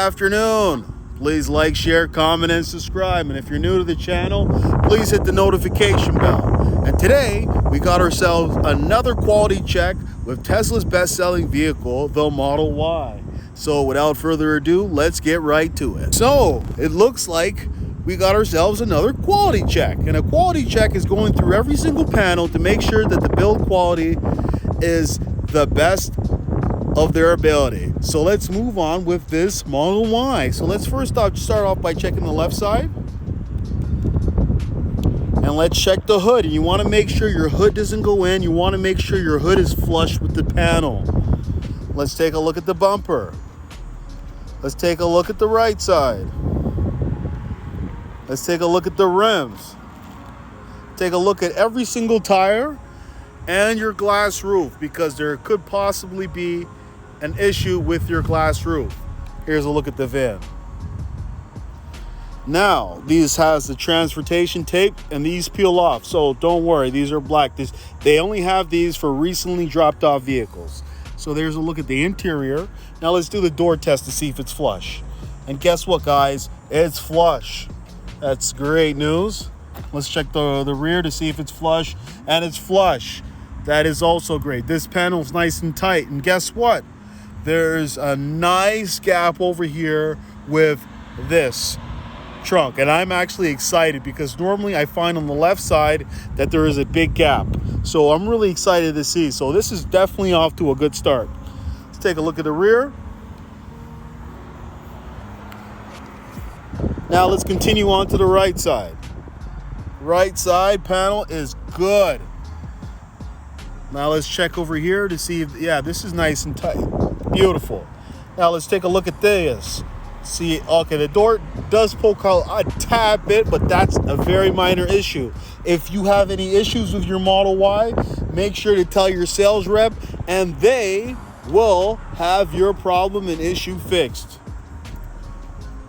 afternoon. Please like, share, comment, and subscribe. And if you're new to the channel, please hit the notification bell. And today, we got ourselves another quality check with Tesla's best-selling vehicle, the Model Y. So without further ado, let's get right to it. So it looks like we got ourselves another quality check. And a quality check is going through every single panel to make sure that the build quality is the best of their ability. So let's move on with this Model Y. So let's first off start off by checking the left side. And let's check the hood. And you want to make sure your hood doesn't go in. You want to make sure your hood is flush with the panel. Let's take a look at the bumper. Let's take a look at the right side. Let's take a look at the rims. Take a look at every single tire and your glass roof, because there could possibly be an issue with your glass roof. Here's a look at the van. Now, these has the transportation tape and these peel off, so don't worry, these are black. They only have these for recently dropped off vehicles. So there's a look at the interior. Now let's do the door test to see if it's flush. And guess what, guys? It's flush. That's great news. Let's check the rear to see if it's flush, and it's flush. That is also great. This panel is nice and tight, and guess what? There's a nice gap over here with this trunk, and I'm actually excited because normally I find on the left side that there is a big gap. So I'm really excited to see. So this is definitely off to a good start. Let's take a look at the rear. Now let's continue on to the right side. Right side panel is good. Now let's check over here to see if, yeah, this is nice and tight. Beautiful. Now let's take a look at this. See, okay, the door does poke out a tad bit, but that's a very minor issue. If you have any issues with your Model Y, make sure to tell your sales rep, and they will have your problem and issue fixed.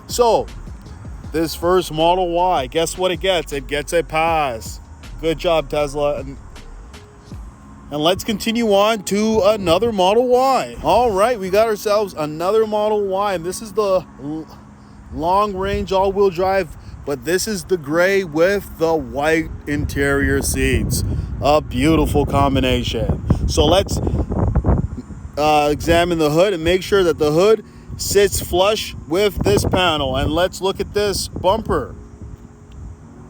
So, this first Model Y, guess what it gets? It gets a pass. Good job, Tesla. And let's continue on to another Model Y. All right, we got ourselves another Model Y, and this is the long-range all-wheel drive, but this is the gray with the white interior seats. A beautiful combination. So let's examine the hood and make sure that the hood sits flush with this panel. And let's look at this bumper.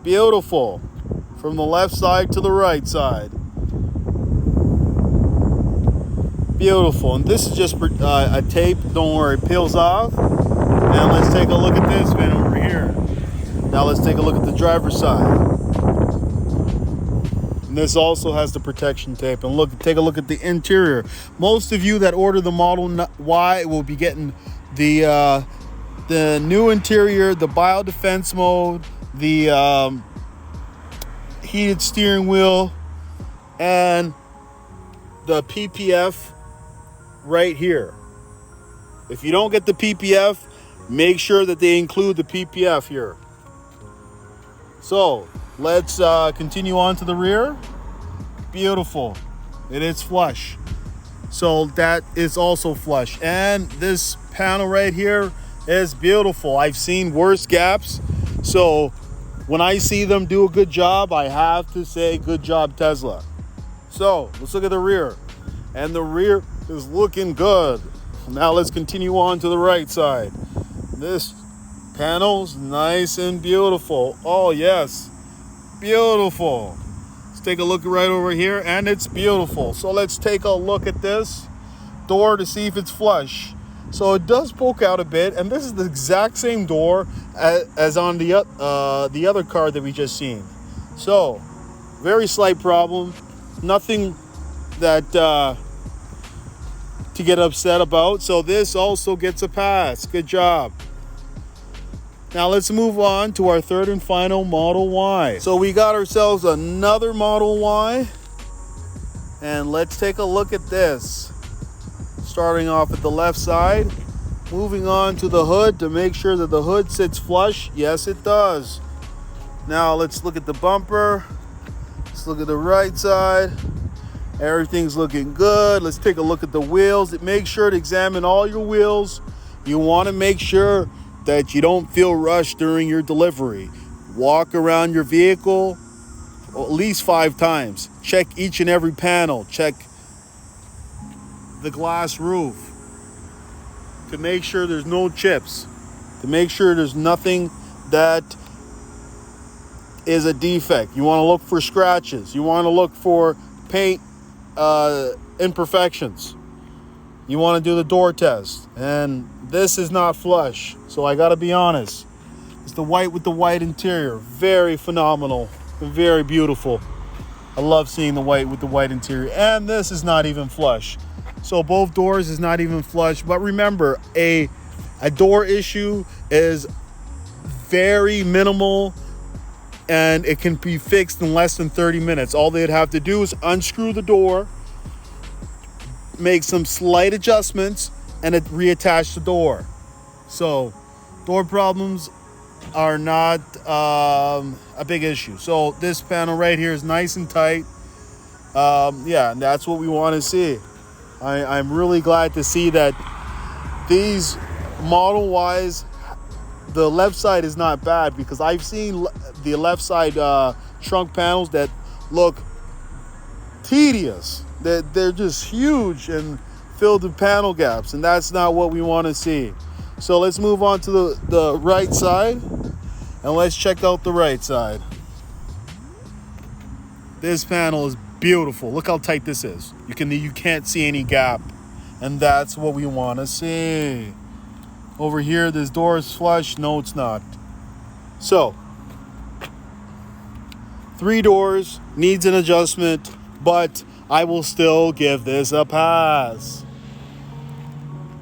Beautiful. From the left side to the right side. Beautiful. And this is just a tape. Don't worry, it peels off. And let's take a look at this van over here. Now let's take a look at the driver's side. And this also has the protection tape. And look, take a look at the interior. Most of you that order the Model Y will be getting the new interior, the biodefense mode, the heated steering wheel, and the PPF right here. If you don't get the PPF, make sure that they include the PPF here. So let's continue on to the rear. Beautiful. It is flush. So that is also flush. And this panel right here is beautiful. I've seen worse gaps. So when I see them do a good job, I have to say good job, Tesla. So let's look at the rear. And the rear is looking good. Now let's continue on to the right side. This panel's nice and beautiful. Oh yes, beautiful. Let's take a look right over here, and it's beautiful. So let's take a look at this door to see if it's flush. So it does poke out a bit, and this is the exact same door as on the other car that we just seen. So very slight problem, nothing that to get upset about. So this also gets a pass. Good job. Now let's move on to our third and final Model Y. So we got ourselves another Model Y, and let's take a look at this. Starting off at the left side, moving on to the hood to make sure that the hood sits flush. Yes, it does. Now let's look at the bumper. Let's look at the right side. Everything's looking good. Let's take a look at the wheels. Make sure to examine all your wheels You want to make sure that you don't feel rushed during your delivery. Walk around your vehicle at least 5 times. Check each and every panel. Check the glass roof to make sure there's no chips, to make sure there's nothing that is a defect. You want to look for scratches. You want to look for paint imperfections. You want to do the door test. And this is not flush, so I got to be honest. It's the white with the white interior. Very phenomenal. Very beautiful. I love seeing the white with the white interior. And this is not even flush. So both doors is not even flush. But remember, a door issue is very minimal, and it can be fixed in less than 30 minutes. All they'd have to do is unscrew the door, make some slight adjustments, and reattach the door. So door problems are not a big issue. So this panel right here is nice and tight. Yeah, and that's what we want to see. I'm really glad to see that these Model Ys, the left side is not bad, because I've seen the left side trunk panels that look tedious. They're just huge and filled with panel gaps, and that's not what we want to see. So let's move on to the right side, and let's check out the right side. This panel is beautiful. Look how tight this is. You can't see any gap, and that's what we want to see. Over here, this door is flush. No, it's not. So 3 doors, needs an adjustment, but I will still give this a pass.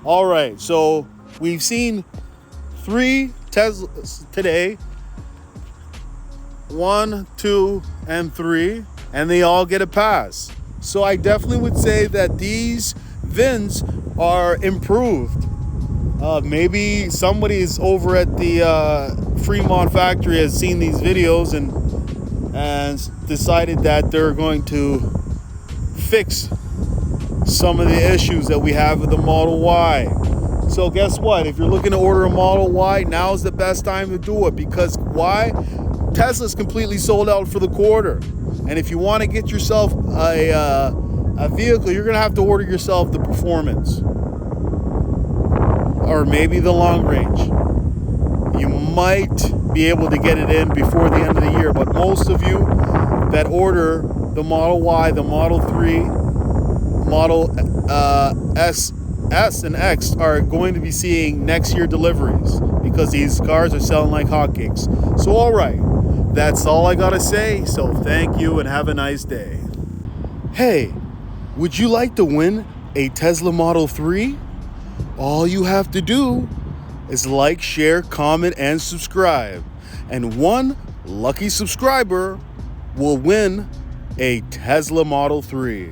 All right, so we've seen 3 Teslas today. 1, 2, and 3, and they all get a pass. So I definitely would say that these VINs are improved. Maybe somebody is over at the Fremont factory has seen these videos and decided that they're going to fix some of the issues that we have with the Model Y. So guess what? If you're looking to order a Model Y, now's the best time to do it, because why? Tesla's completely sold out for the quarter. And if you want to get yourself a vehicle, you're going to have to order yourself the Performance, or maybe the Long Range. You might be able to get it in before the end of the year, but most of you that order the Model Y, the Model 3, Model S and X are going to be seeing next year deliveries, because these cars are selling like hotcakes. So all right, that's all I gotta say. So thank you and have a nice day. Hey, would you like to win a Tesla Model 3? All you have to do is like, share, comment, and subscribe. And one lucky subscriber will win a Tesla Model 3.